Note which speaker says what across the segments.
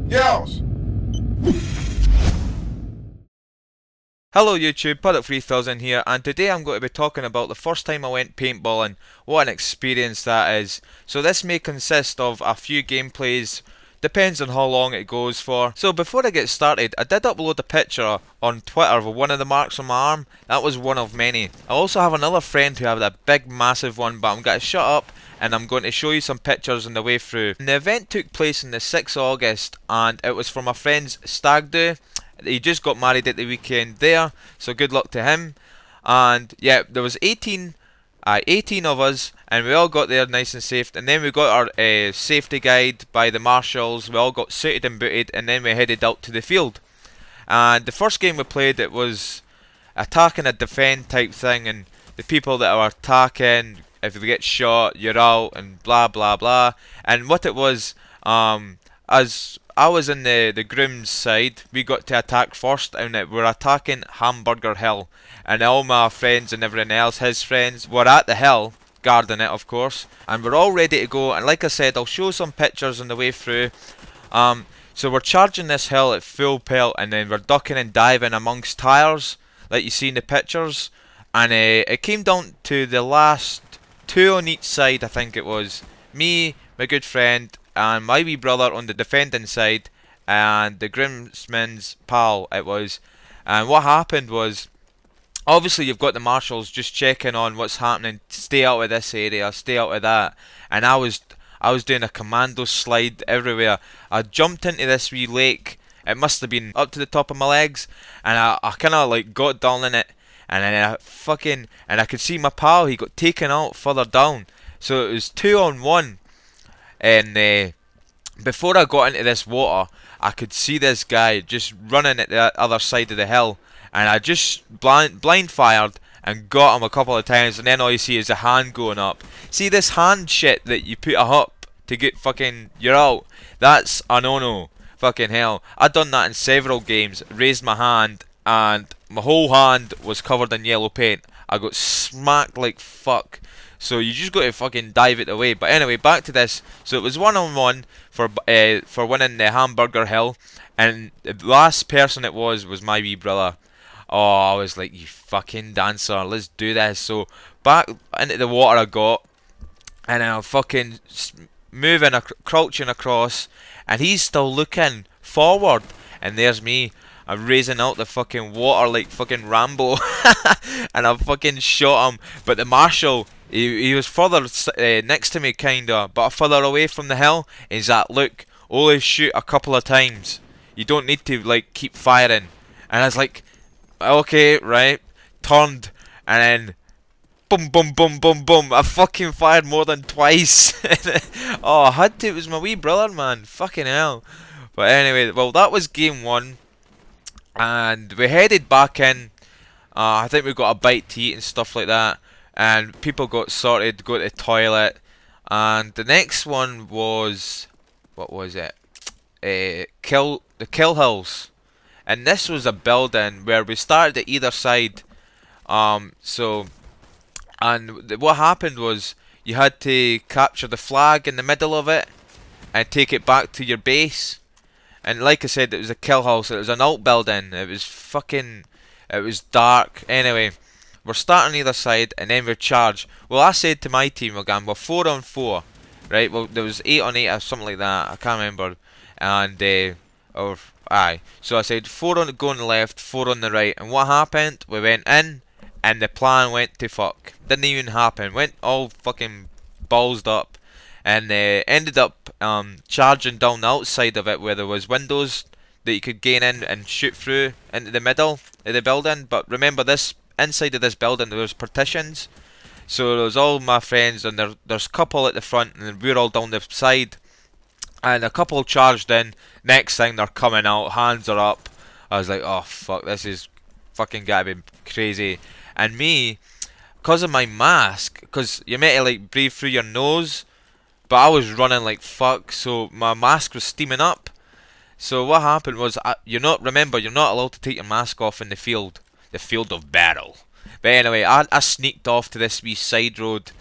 Speaker 1: Yells!
Speaker 2: Hello YouTube, Puddock3000 here, and today I'm going to be talking about the first time I went paintballing, what an experience that is. So this may consist of a few gameplays, depends on how long it goes for. So before I get started, I did upload a picture on Twitter of one of the marks on my arm. That was one of many. I also have another friend who had a big massive one, but I'm going to shut up and I'm going to show you some pictures on the way through. And the event took place on the 6th of August and it was for my friend's stag do. He just got married at the weekend there, so good luck to him. And yeah, there was 18 of us, and we all got there nice and safe. And then we got our safety guide by the marshals. We all got suited and booted, and then we headed out to the field. And the first game we played, it was attack and a defend type thing, and the people that are attacking, if they get shot, you're out, and blah blah blah. And what it was, as I was in the groom's side, we got to attack first, and we're attacking Hamburger Hill, and all my friends and everyone else, his friends, were at the hill, guarding it of course, and we're all ready to go. And like I said, I'll show some pictures on the way through. So we're charging this hill at full pelt, and then we're ducking and diving amongst tires, like you see in the pictures. And it came down to the last two on each side, I think it was. Me, my good friend, and my wee brother on the defending side, and the groomsman's pal it was. And what happened was, obviously you've got the marshals just checking on what's happening, stay out of this area, stay out of that. And I was doing a commando slide everywhere. I jumped into this wee lake, it must have been up to the top of my legs, and I kinda like got down in it, and then I could see my pal, he got taken out further down. So it was 2-on-1. And before I got into this water, I could see this guy just running at the other side of the hill, and I just blind fired and got him a couple of times. And then all you see is a hand going up. See this hand shit that you put up to get fucking you're out? That's a no-no. Fucking hell, I'd done that in several games. Raised my hand and my whole hand was covered in yellow paint. I got smacked like fuck. So you just got to fucking dive it away. But anyway, back to this. So it was 1-on-1 for winning the Hamburger Hill, and the last person it was my wee brother. Oh, I was like, you fucking dancer, let's do this. So back into the water I got, and I'm fucking moving, crouching across, and he's still looking forward, and there's me. I'm raising out the fucking water like fucking Rambo, and I fucking shot him. But the marshal, he was further next to me kinda, but further away from the hill. He's like, look, only shoot a couple of times. You don't need to like keep firing. And I was like, okay, right. Turned, and then boom, boom, boom, boom, boom. I fucking fired more than twice. Oh, I had to. It was my wee brother, man. Fucking hell. But anyway, well, that was game one. And we headed back in. I think we got a bite to eat and stuff like that. And people got sorted, go to the toilet. And the next one was, what was it? The Kill Hills. And this was a building where we started at either side. And what happened was you had to capture the flag in the middle of it and take it back to your base. And like I said, it was a kill house. It was an alt building. It was dark. Anyway, we're starting either side, and then we charge. Well, I said to my team again, we're 4-on-4, right? Well, there was 8-on-8 or something like that. I can't remember. And so I said 4 on go on the left, 4 on the right. And what happened? We went in, and the plan went to fuck. Didn't even happen. Went all fucking ballsed up. And ended up charging down the outside of it where there was windows that you could gain in and shoot through into the middle of the building. But remember, this inside of this building there was partitions. So there was all my friends, and there's a couple at the front, and we're all down the side. And a couple charged in. Next thing, they're coming out, hands are up. I was like, oh fuck, this is fucking gotta be crazy. And me, because of my mask, because you're meant to like breathe through your nose, but I was running like fuck, so my mask was steaming up. So what happened was, you're not allowed to take your mask off in the field of battle. But anyway, I sneaked off to this wee side road,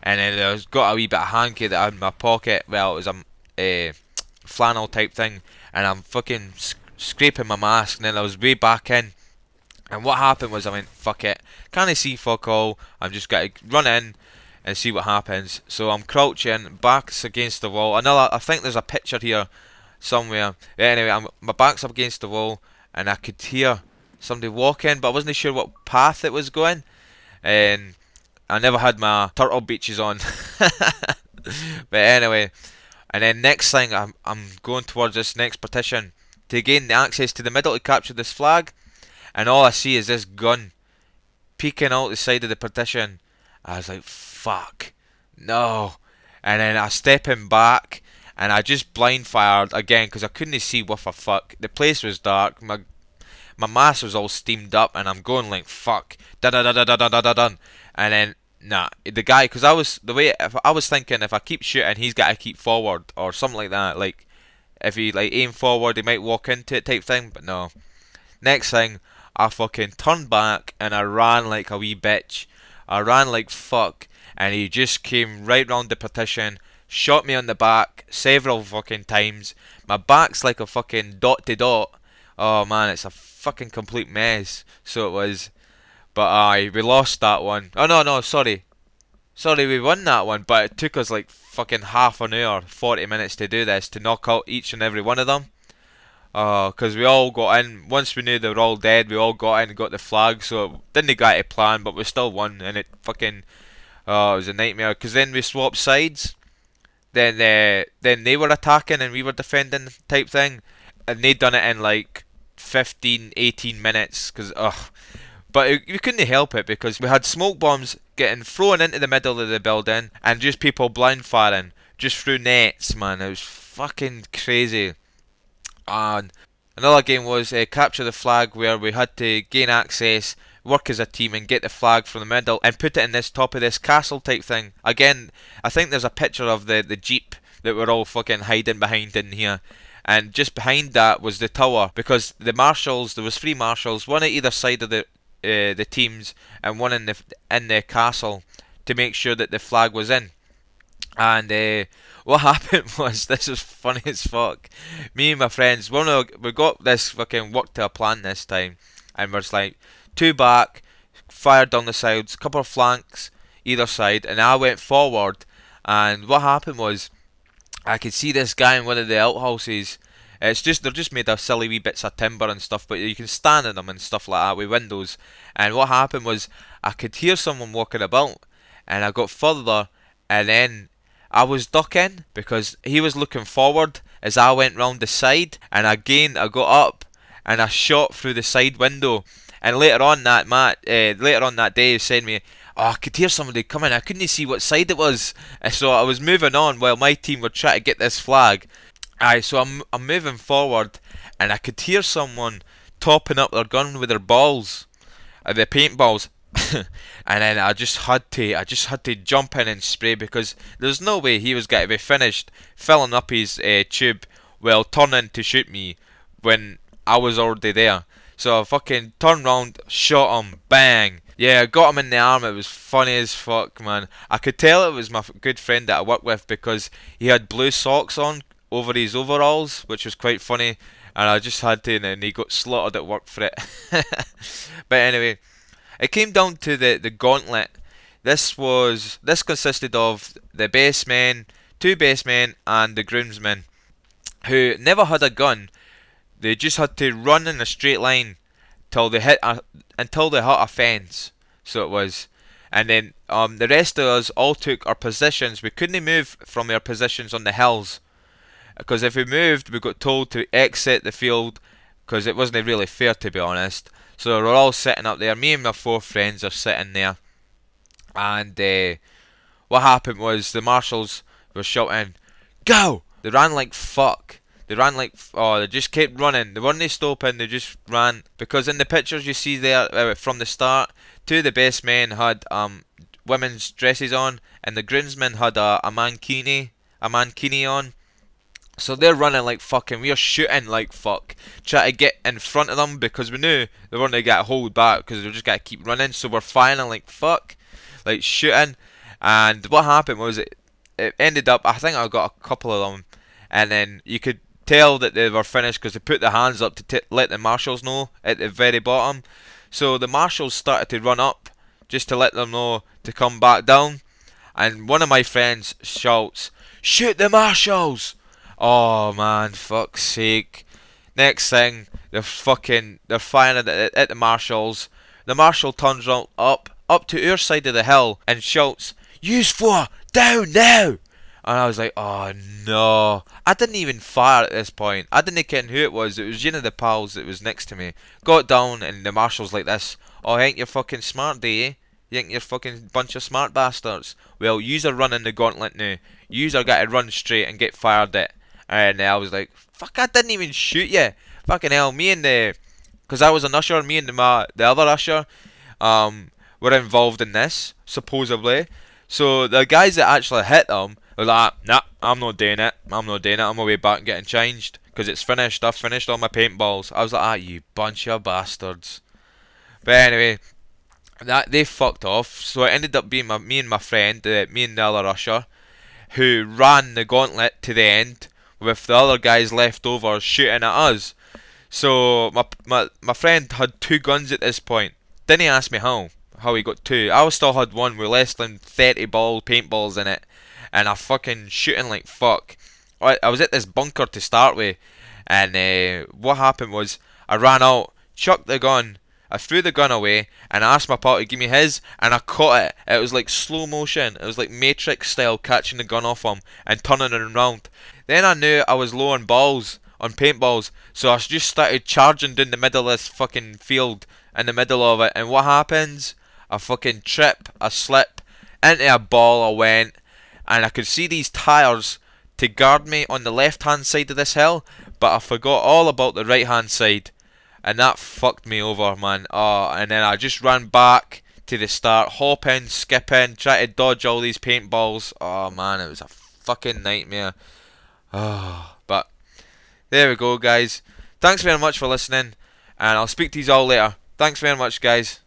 Speaker 2: and then I got a wee bit of hanky that I had in my pocket. Well, it was a flannel type thing, and I'm fucking scraping my mask, and then I was way back in. And what happened was I went, fuck it, can't I see fuck all? I'm just gonna run in and see what happens. So I'm crouching, backs against the wall. I think there's a picture here somewhere. Anyway, my back's up against the wall, and I could hear somebody walking, but I wasn't sure what path it was going. And I never had my turtle beaches on. But anyway, and then next thing, I'm going towards this next partition to gain the access to the middle to capture this flag, and all I see is this gun peeking out the side of the partition. I was like, fuck, no. And then I step in back, and I just blind fired again because I couldn't see what a fuck. The place was dark. My mask was all steamed up, and I'm going like fuck, da da da da da da da da da. And then nah, the guy, because if I was thinking if I keep shooting, he's got to keep forward or something like that. Like if he like aim forward, he might walk into it type thing. But no. Next thing, I fucking turned back and I ran like a wee bitch. I ran like fuck, and he just came right round the partition, shot me on the back several fucking times. My back's like a fucking dot to dot. Oh man, it's a fucking complete mess. So it was. But aye, we lost that one. Oh no, sorry. Sorry, we won that one, but it took us like fucking half an hour, 40 minutes to do this, to knock out each and every one of them. Because we all got in, once we knew they were all dead, we all got in and got the flag, so it didn't go to plan, but we still won, and it fucking, it was a nightmare, because then we swapped sides, then they were attacking and we were defending type thing, and they done it in like 15, 18 minutes, because, but we couldn't help it, because we had smoke bombs getting thrown into the middle of the building, and just people blind firing, just through nets, man, it was fucking crazy. And another game was capture the flag, where we had to gain access, work as a team and get the flag from the middle and put it in this top of this castle type thing. Again, I think there's a picture of the jeep that we're all fucking hiding behind in here, and just behind that was the tower, because the marshals, there was 3 marshals, one at either side of the teams and one in the castle, to make sure that the flag was in. And what happened was, this was funny as fuck. Me and my friends, we got this fucking work to a plan this time, and we're just like 2 back, fired down the sides, couple of flanks either side, and I went forward. And what happened was, I could see this guy in one of the outhouses. They're just made of silly wee bits of timber and stuff, but you can stand in them and stuff like that with windows. And what happened was, I could hear someone walking about, and I got further, and then I was ducking because he was looking forward as I went round the side, and again I got up and I shot through the side window. And later on that day, he said to me, "Oh, I could hear somebody coming. I couldn't see what side it was." And so I was moving on while my team were trying to get this flag. Aye, so I'm moving forward, and I could hear someone topping up their gun with their balls, the paintballs. And then I just had to jump in and spray, because there's no way he was going to be finished filling up his tube while turning to shoot me when I was already there. So I fucking turned round, shot him, bang. Yeah, I got him in the arm. It was funny as fuck, man. I could tell it was my good friend that I work with, because he had blue socks on over his overalls, which was quite funny. And I just had to, and then he got slaughtered at work for it. But anyway, it came down to the gauntlet. This consisted of the basemen, 2 basemen, and the groomsmen, who never had a gun. They just had to run in a straight line until they hit a fence. So it was, and then the rest of us all took our positions. We couldn't move from our positions on the hills, because if we moved, we got told to exit the field, because it wasn't really fair, to be honest. So we're all sitting up there. Me and my 4 friends are sitting there, and what happened was, the marshals were shouting, "Go!" They ran like fuck. They ran like, they just kept running. They weren't stopping, they just ran. Because in the pictures you see there, from the start, 2 of the best men had women's dresses on, and the groomsmen had a mankini on. So they're running like fuck, and we are shooting like fuck, trying to get in front of them, because we knew they weren't going to get hold back, because they just got to keep running. So we're firing like fuck, like shooting, And what happened was it ended up, I think I got a couple of them, and then you could tell that they were finished because they put their hands up to let the marshals know at the very bottom. So the marshals started to run up just to let them know to come back down. And one of my friends shouts, "Shoot the marshals!" Oh man, fuck's sake. Next thing, they're firing at the marshals. The marshal turns up to our side of the hill and shouts, "Use four, down now!" And I was like, oh no. I didn't even fire at this point. I didn't care who it was. It was one of the pals that was next to me. Got down and the marshal's like this. "Oh, ain't you fucking smart, do you? You think you're fucking bunch of smart bastards? Well, yous are running the gauntlet now. Yous are got to run straight and get fired at." And I was like, fuck, I didn't even shoot you. Fucking hell, because I was an usher, me and the other usher, were involved in this, supposedly. So the guys that actually hit them were like, "Nah, I'm not doing it. I'm not doing it. I'm away back and getting changed because it's finished. I've finished all my paintballs." I was like, "Ah, you bunch of bastards." But anyway, that they fucked off. So it ended up being me and my friend, me and the other usher, who ran the gauntlet to the end with the other guys left over shooting at us. So my friend had two guns at this point. Didn't ask me how he got two. I still had one with less than 30 paintballs in it, and I fucking shooting like fuck. I was at this bunker to start with, and what happened was I ran out, chucked the gun, I threw the gun away, and I asked my pal to give me his, and I caught it. It was like slow motion. It was like Matrix style, catching the gun off him and turning it around. Then I knew I was low on paintballs, so I just started charging down the middle of this fucking field, in the middle of it, and what happens? I fucking trip, I slip, into a ball I went, and I could see these tyres to guard me on the left hand side of this hill, but I forgot all about the right hand side, and that fucked me over, man. Oh, and then I just ran back to the start, hopping, skipping, trying to dodge all these paintballs. Oh man, it was a fucking nightmare. Oh, but there we go, guys. Thanks very much for listening, and I'll speak to you all later. Thanks very much, guys.